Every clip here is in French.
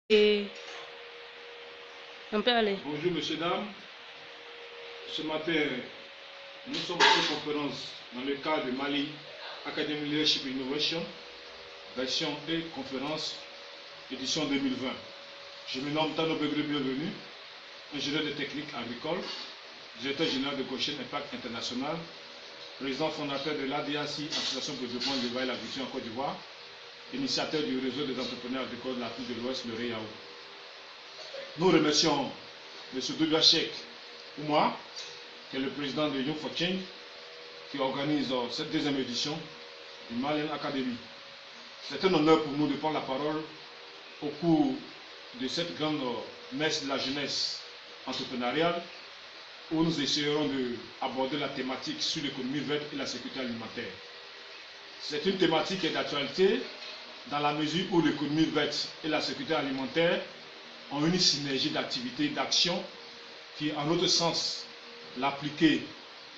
Et on peut aller. Bonjour messieurs, dames. Ce matin, nous sommes en cette conférence dans le cadre de Mali Academy Leadership Innovation, version et conférence, édition 2020. Je me nomme Tano Begré, bienvenue, ingénieur de techniques agricoles, directeur général de Goshen Impact International, président fondateur de l'ADACI, Association pour le développement de l'élevage et l'agriculture en Côte d'Ivoire, initiateur du réseau des entrepreneurs agricoles de l'Afrique de l'Ouest, le REAO. Nous remercions M. Douglas Cheikh Oumar, qui est le président de Young for Change, qui organise cette deuxième édition du Mali Academy. C'est un honneur pour nous de prendre la parole au cours de cette grande messe de la jeunesse entrepreneuriale, où nous essayerons d'aborder la thématique sur l'économie verte et la sécurité alimentaire. C'est une thématique qui est d'actualité dans la mesure où l'économie verte et la sécurité alimentaire ont une synergie d'activités et d'actions qui, en notre sens, l'appliquer,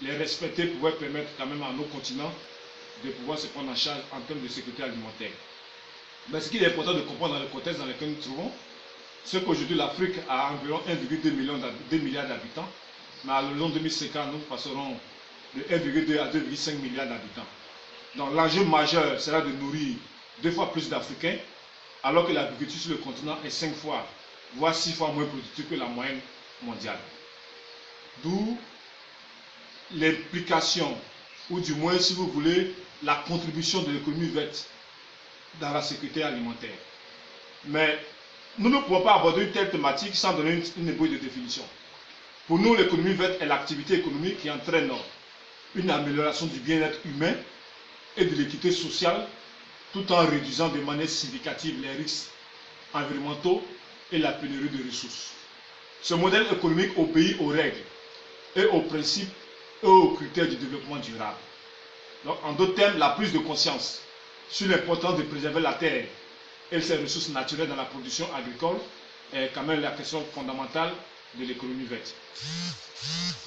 les respecter pourrait permettre quand même à nos continents de pouvoir se prendre en charge en termes de sécurité alimentaire. Mais ce qu'il est important de comprendre dans le contexte dans lequel nous nous trouvons, c'est qu'aujourd'hui l'Afrique a environ 1,2 milliard d'habitants, mais à l'horizon 2050, nous passerons de 1,2 à 2,5 milliards d'habitants. Donc l'enjeu majeur sera de nourrir 2 fois plus d'Africains, alors que l'agriculture sur le continent est 5 fois, voire 6 fois moins productive que la moyenne mondiale. D'où l'implication, ou du moins, si vous voulez, la contribution de l'économie verte dans la sécurité alimentaire. Mais nous ne pouvons pas aborder une telle thématique sans donner une ébauche de définition. Pour nous, l'économie verte est l'activité économique qui entraîne une amélioration du bien-être humain et de l'équité sociale, tout en réduisant de manière significative les risques environnementaux et la pénurie de ressources. Ce modèle économique obéit aux règles et aux principes et aux critères du développement durable. Donc, en d'autres termes, la prise de conscience sur l'importance de préserver la terre et ses ressources naturelles dans la production agricole est quand même la question fondamentale de l'économie verte.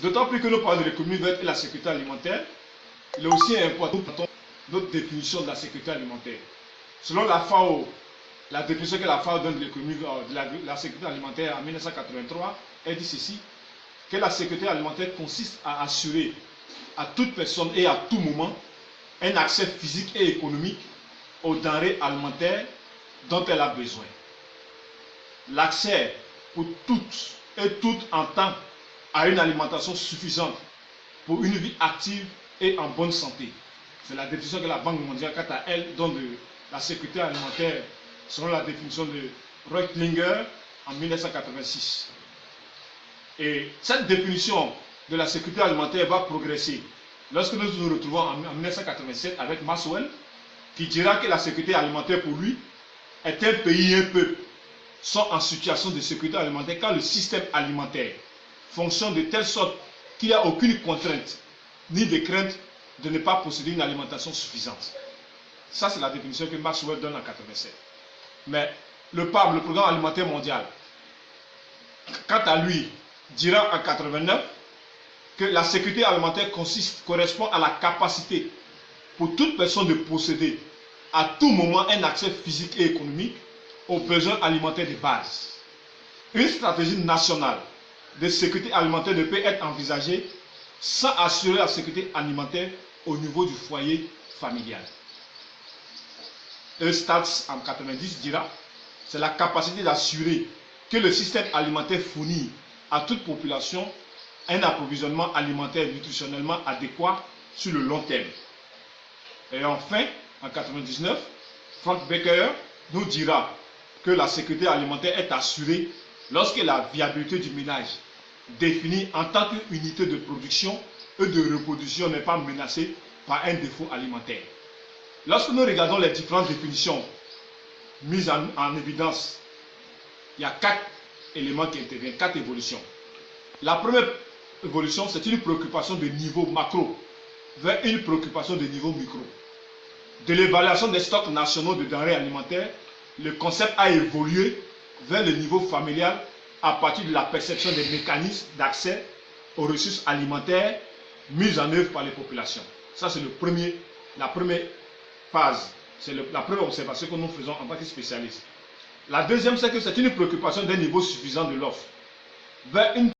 D'autant plus que nous parlons de l'économie verte et la sécurité alimentaire, il est aussi important notre définition de la sécurité alimentaire. Selon la FAO, la définition que la FAO donne de l'économie de la sécurité alimentaire en 1983, elle dit ceci, que la sécurité alimentaire consiste à assurer à toute personne et à tout moment un accès physique et économique aux denrées alimentaires dont elle a besoin. L'accès pour toutes et toutes en temps à une alimentation suffisante pour une vie active et en bonne santé. C'est la définition que la Banque mondiale, quant à elle, donne de la sécurité alimentaire selon la définition de Reutlinger en 1986. Et cette définition de la sécurité alimentaire va progresser lorsque nous nous retrouvons en 1987 avec Maxwell, qui dira que la sécurité alimentaire pour lui est un pays et un peuple sont en situation de sécurité alimentaire quand le système alimentaire fonctionne de telle sorte qu'il n'y a aucune contrainte ni de crainte de ne pas posséder une alimentation suffisante. Ça, c'est la définition que Maxwell donne en 1987. Mais le PAM, le Programme alimentaire mondial, quant à lui, dira en 1989 que la sécurité alimentaire correspond à la capacité pour toute personne de posséder à tout moment un accès physique et économique aux besoins alimentaires de base. Une stratégie nationale de sécurité alimentaire ne peut être envisagée sans assurer la sécurité alimentaire au niveau du foyer familial. Stats en 1990 dira c'est la capacité d'assurer que le système alimentaire fournit à toute population un approvisionnement alimentaire nutritionnellement adéquat sur le long terme. Et enfin, en 1999, Frank Becker nous dira que la sécurité alimentaire est assurée lorsque la viabilité du ménage, définie en tant qu'unité de production et de reproduction, n'est pas menacée par un défaut alimentaire. Lorsque nous regardons les différentes définitions mises en évidence, il y a 4 éléments qui interviennent, 4 évolutions. La première évolution, c'est une préoccupation de niveau macro vers une préoccupation de niveau micro. De l'évaluation des stocks nationaux de denrées alimentaires, le concept a évolué vers le niveau familial à partir de la perception des mécanismes d'accès aux ressources alimentaires mis en œuvre par les populations. Ça, c'est la première phase, c'est la première observation que nous faisons en tant que spécialistes. La deuxième, c'est que c'est une préoccupation d'un niveau suffisant de l'offre vers une